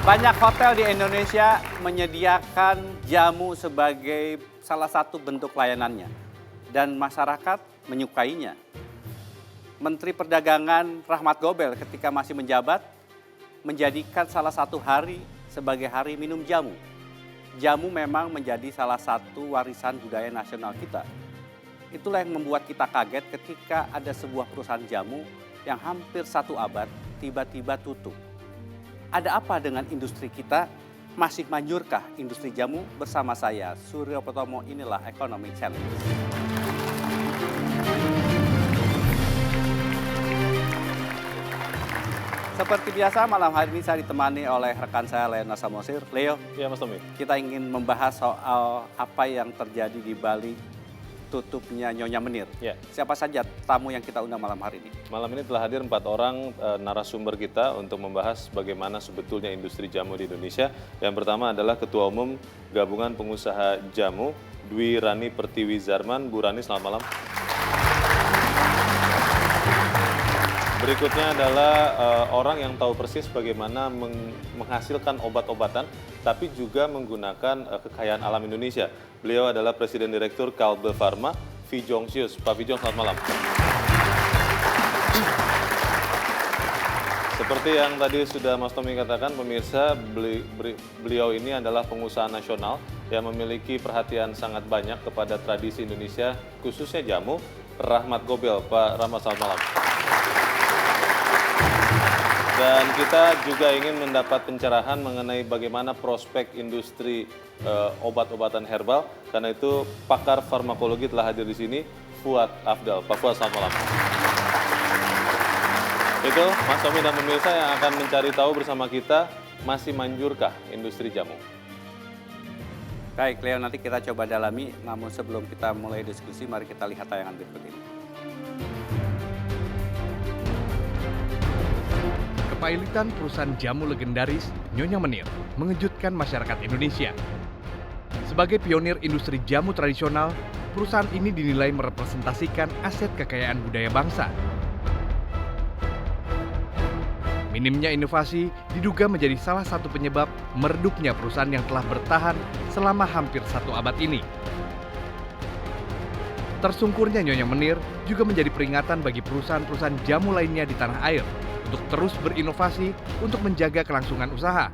Banyak hotel di Indonesia menyediakan jamu sebagai salah satu bentuk layanannya dan masyarakat menyukainya. Menteri Perdagangan Rahmat Gobel ketika masih menjabat menjadikan salah satu hari sebagai hari minum jamu. Jamu memang menjadi salah satu warisan budaya nasional kita. Itulah yang membuat kita kaget ketika ada sebuah perusahaan jamu yang hampir 1 abad tiba-tiba tutup. Ada apa dengan industri kita? Masih manjurkah industri jamu? Bersama saya, Suryo Potomo, inilah Economic Challenge. Seperti biasa, malam hari ini saya ditemani oleh rekan saya, Leo Samosir. Leo, ya Mas Tommy. Kita ingin membahas soal apa yang terjadi di balik tutupnya Nyonya Menir. Ya. Siapa saja tamu yang kita undang malam hari ini? Malam ini telah hadir 4 orang narasumber kita untuk membahas bagaimana sebetulnya industri jamu di Indonesia. Yang pertama adalah Ketua Umum Gabungan Pengusaha Jamu, Dwi Rani Pertiwi Zarman. Bu Rani, selamat malam. Berikutnya adalah orang yang tahu persis bagaimana menghasilkan obat-obatan, tapi juga menggunakan kekayaan alam Indonesia. Beliau adalah Presiden Direktur Kalbe Pharma, Vijong Sius. Pak Vijong, selamat malam. Seperti yang tadi sudah Mas Tommy katakan, pemirsa, beliau ini adalah pengusaha nasional yang memiliki perhatian sangat banyak kepada tradisi Indonesia, khususnya jamu. Rahmat Gobel. Pak Rahmat, selamat malam. Dan kita juga ingin mendapat pencerahan mengenai bagaimana prospek industri obat-obatan herbal. Karena itu pakar farmakologi telah hadir di sini, Fuad Afdal. Pak Fuad, selamat malam. Itu Mas Tommy dan pemirsa yang akan mencari tahu bersama kita, masih manjurkah industri jamu? Baik, Leo, nanti kita coba dalami. Namun sebelum kita mulai diskusi, mari kita lihat tayangan berikut ini. Kepailitan perusahaan jamu legendaris Nyonya Menir mengejutkan masyarakat Indonesia. Sebagai pionir industri jamu tradisional, perusahaan ini dinilai merepresentasikan aset kekayaan budaya bangsa. Minimnya inovasi diduga menjadi salah satu penyebab meredupnya perusahaan yang telah bertahan selama hampir 1 abad ini. Tersungkurnya Nyonya Menir juga menjadi peringatan bagi perusahaan-perusahaan jamu lainnya di tanah air untuk terus berinovasi untuk menjaga kelangsungan usaha.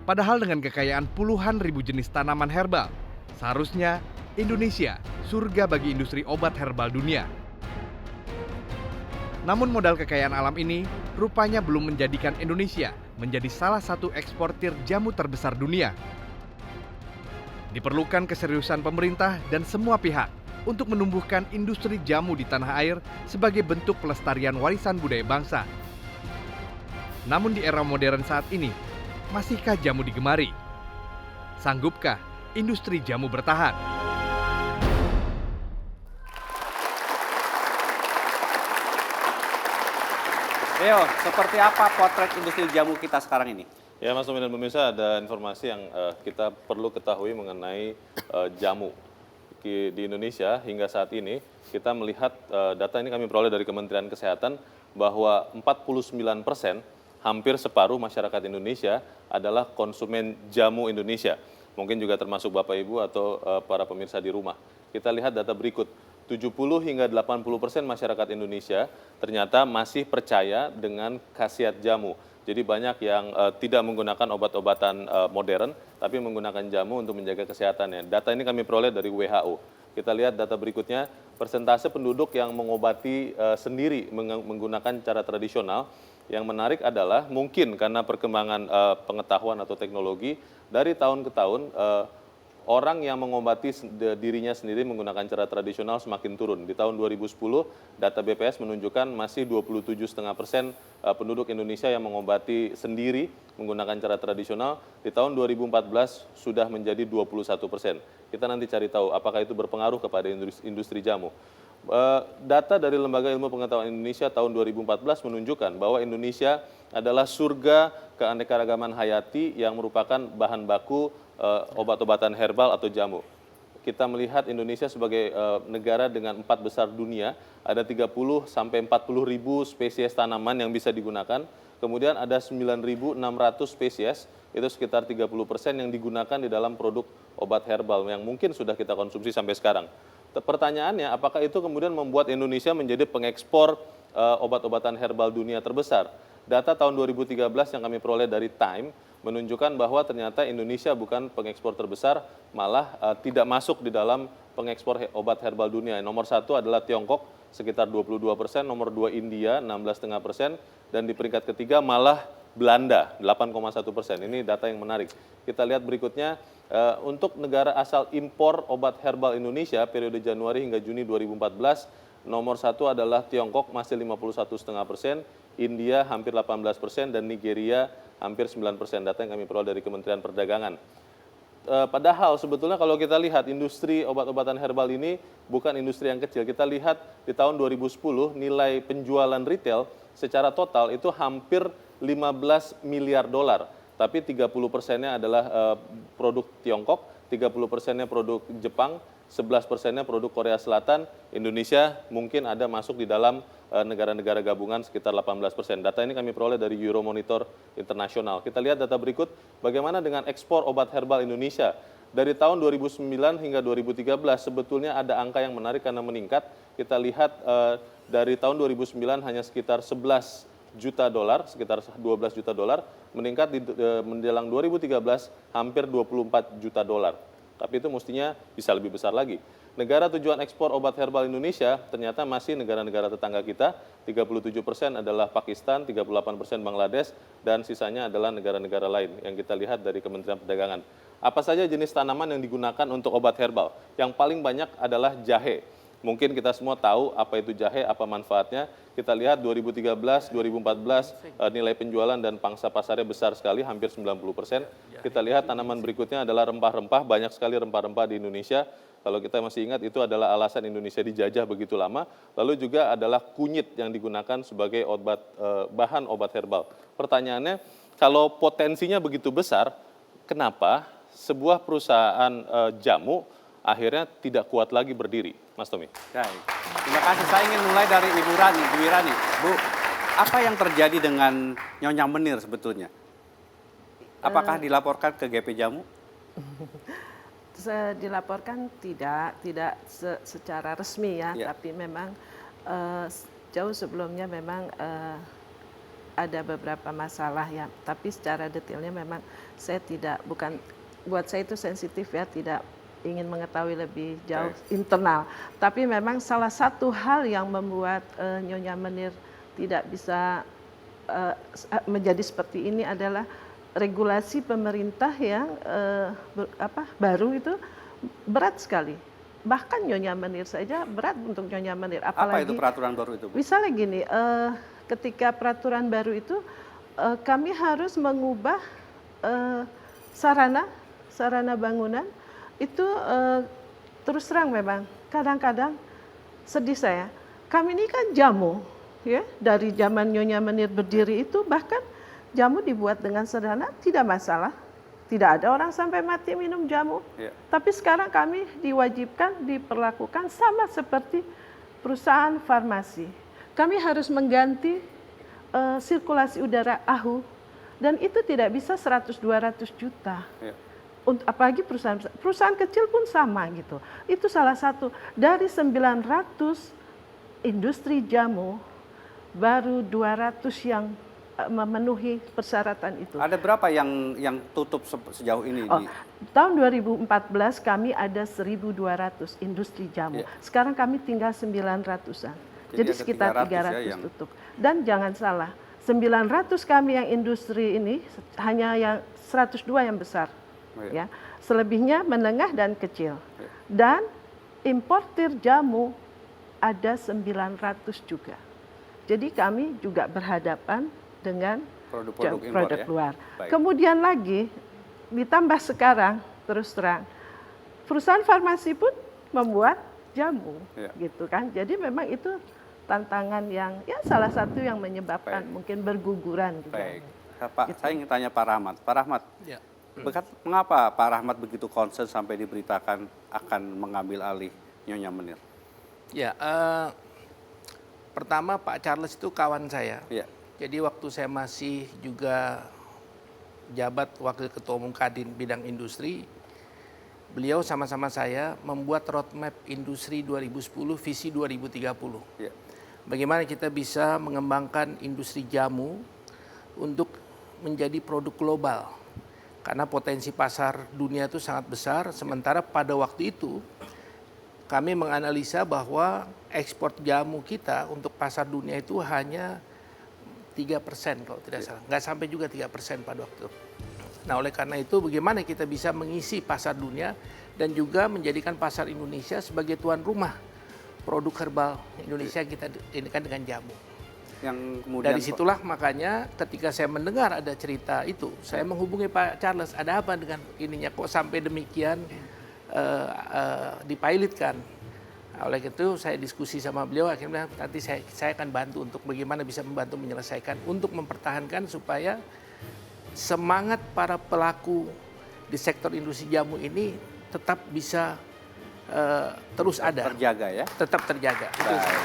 Padahal dengan kekayaan puluhan ribu jenis tanaman herbal, seharusnya Indonesia surga bagi industri obat herbal dunia. Namun modal kekayaan alam ini rupanya belum menjadikan Indonesia menjadi salah satu eksportir jamu terbesar dunia. Diperlukan keseriusan pemerintah dan semua pihak untuk menumbuhkan industri jamu di tanah air sebagai bentuk pelestarian warisan budaya bangsa. Namun di era modern saat ini, masihkah jamu digemari? Sanggupkah industri jamu bertahan? Leo, seperti apa potret industri jamu kita sekarang ini? Ya Mas Tommy dan pemirsa, ada informasi yang kita perlu ketahui mengenai jamu. Di Indonesia hingga saat ini kita melihat data ini kami peroleh dari Kementerian Kesehatan bahwa 49%, hampir separuh masyarakat Indonesia adalah konsumen jamu Indonesia. Mungkin juga termasuk Bapak Ibu atau para pemirsa di rumah. Kita lihat data berikut, 70 hingga 80% masyarakat Indonesia ternyata masih percaya dengan khasiat jamu. Jadi banyak yang tidak menggunakan obat-obatan modern, tapi menggunakan jamu untuk menjaga kesehatannya. Data ini kami peroleh dari WHO. Kita lihat data berikutnya, persentase penduduk yang mengobati sendiri menggunakan cara tradisional. Yang menarik adalah mungkin karena perkembangan pengetahuan atau teknologi, dari tahun ke tahun orang yang mengobati dirinya sendiri menggunakan cara tradisional semakin turun. Di tahun 2010, data BPS menunjukkan masih 27,5% penduduk Indonesia yang mengobati sendiri menggunakan cara tradisional. Di tahun 2014 sudah menjadi 21%. Kita nanti cari tahu apakah itu berpengaruh kepada industri jamu. Data dari Lembaga Ilmu Pengetahuan Indonesia tahun 2014 menunjukkan bahwa Indonesia adalah surga keanekaragaman hayati yang merupakan bahan baku obat-obatan herbal atau jamu. Kita melihat Indonesia sebagai negara dengan 4 besar dunia, ada 30 sampai 40 ribu spesies tanaman yang bisa digunakan. Kemudian ada 9.600 spesies, itu sekitar 30% yang digunakan di dalam produk obat herbal yang mungkin sudah kita konsumsi sampai sekarang. Pertanyaannya, apakah itu kemudian membuat Indonesia menjadi pengekspor obat-obatan herbal dunia terbesar? Data tahun 2013 yang kami peroleh dari Time menunjukkan bahwa ternyata Indonesia bukan pengekspor terbesar, malah tidak masuk di dalam pengekspor obat herbal dunia. Nomor 1 adalah Tiongkok sekitar 22%, nomor 2 India 16,5%, dan di peringkat ketiga malah Belanda 8,1%. Ini data yang menarik. Kita lihat berikutnya, untuk negara asal impor obat herbal Indonesia periode Januari hingga Juni 2014, nomor 1 adalah Tiongkok masih 51,5%, India hampir 18%, dan Nigeria hampir 9%, data yang kami peroleh dari Kementerian Perdagangan. Padahal sebetulnya kalau kita lihat industri obat-obatan herbal ini bukan industri yang kecil. Kita lihat di tahun 2010 nilai penjualan retail secara total itu hampir 15 miliar dolar. Tapi 30%-nya adalah produk Tiongkok, 30%-nya produk Jepang, 11%-nya produk Korea Selatan. Indonesia mungkin ada masuk di dalam negara-negara gabungan sekitar 18%. Data ini kami peroleh dari Euromonitor Internasional. Kita lihat data berikut, bagaimana dengan ekspor obat herbal Indonesia. Dari tahun 2009 hingga 2013 sebetulnya ada angka yang menarik karena meningkat. Kita lihat dari tahun 2009 hanya sekitar 11 juta dolar, sekitar 12 juta dolar, meningkat di menjelang 2013 hampir 24 juta dolar. Tapi itu mestinya bisa lebih besar lagi. Negara tujuan ekspor obat herbal Indonesia ternyata masih negara-negara tetangga kita, 37% adalah Pakistan, 38% Bangladesh, dan sisanya adalah negara-negara lain yang kita lihat dari Kementerian Perdagangan. Apa saja jenis tanaman yang digunakan untuk obat herbal? Yang paling banyak adalah jahe. Mungkin kita semua tahu apa itu jahe, apa manfaatnya. Kita lihat 2013, 2014 nilai penjualan dan pangsa pasarnya besar sekali, hampir 90%. Kita lihat tanaman berikutnya adalah rempah-rempah, banyak sekali rempah-rempah di Indonesia. Kalau kita masih ingat itu adalah alasan Indonesia dijajah begitu lama. Lalu juga adalah kunyit yang digunakan sebagai bahan obat herbal. Pertanyaannya, kalau potensinya begitu besar, kenapa sebuah perusahaan jamu akhirnya tidak kuat lagi berdiri, Mas Tommy? Baik. Terima kasih. Saya ingin mulai dari Ibu Rani. Bu Rani, Bu, apa yang terjadi dengan Nyonya Menir sebetulnya? Apakah dilaporkan ke GP Jamu? Dilaporkan tidak secara resmi ya, tapi memang jauh sebelumnya memang ada beberapa masalah ya. Tapi secara detailnya memang saya buat saya itu sensitif ya, tidak ingin mengetahui lebih jauh internal. Tapi memang salah satu hal yang membuat Nyonya Menir tidak bisa menjadi seperti ini adalah regulasi pemerintah yang baru itu berat sekali. Bahkan Nyonya Menir saja berat untuk Nyonya Menir. Apalagi, apa itu peraturan baru itu, Bu? Misalnya gini, ketika peraturan baru itu kami harus mengubah sarana bangunan itu terus terang memang kadang-kadang sedih saya. Kami ini kan jamu, ya, dari zaman Nyonya Menir berdiri itu bahkan jamu dibuat dengan sederhana, tidak masalah. Tidak ada orang sampai mati minum jamu. Ya. Tapi sekarang kami diwajibkan, diperlakukan sama seperti perusahaan farmasi. Kami harus mengganti sirkulasi udara AHU. Dan itu tidak bisa 100-200 juta. Ya. Apalagi perusahaan kecil pun sama gitu. Itu salah satu. Dari 900 industri jamu, baru 200 yang memenuhi persyaratan itu. Ada berapa yang tutup sejauh ini? Tahun 2014 kami ada 1.200 industri jamu. Ya. Sekarang kami tinggal 900-an. Jadi sekitar 300 tutup. Dan jangan salah, 900 kami yang industri ini hanya yang 102 yang besar. Ya. Selebihnya menengah dan kecil. Ya. Dan importir jamu ada 900 juga. Jadi kami juga berhadapan dengan produk luar. Baik. Kemudian lagi ditambah sekarang terus terang perusahaan farmasi pun membuat jamu, gitu kan. Jadi memang itu tantangan yang salah satu yang menyebabkan mungkin berguguran. Baik, Pak, gitu. Saya ingin tanya Pak Rahmat. Pak Rahmat, mengapa Pak Rahmat begitu concern sampai diberitakan akan mengambil alih Nyonya Menir? Ya, pertama Pak Charles itu kawan saya. Jadi waktu saya masih juga jabat Wakil Ketua Umum Kadin bidang industri, beliau sama-sama saya membuat roadmap industri 2010, visi 2030. Ya. Bagaimana kita bisa mengembangkan industri jamu untuk menjadi produk global. Karena potensi pasar dunia itu sangat besar, sementara pada waktu itu kami menganalisa bahwa ekspor jamu kita untuk pasar dunia itu hanya 3% kalau tidak salah. Nggak sampai juga 3% pada waktu itu. Nah oleh karena itu bagaimana kita bisa mengisi pasar dunia dan juga menjadikan pasar Indonesia sebagai tuan rumah produk herbal Indonesia kita ini kan dengan jamu. Yang kemudian Dari situlah makanya ketika saya mendengar ada cerita itu, saya menghubungi Pak Charles, ada apa dengan ininya kok sampai demikian dipilotkan. Oleh itu saya diskusi sama beliau, akhirnya nanti saya akan bantu untuk bagaimana bisa membantu menyelesaikan untuk mempertahankan supaya semangat para pelaku di sektor industri jamu ini tetap bisa terus ada, terjaga ya. tetap terjaga. Itu Baik.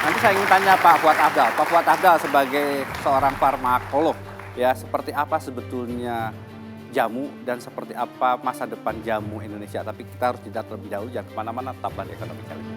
Nanti saya ingin tanya Pak Fuad Afdal. Pak Fuad Afdal sebagai seorang farmakolog, ya seperti apa sebetulnya jamu dan seperti apa masa depan jamu Indonesia. Tapi kita harus jeda terlebih dahulu, jangan kemana-mana, tetaplah di Ekonomi Challenge.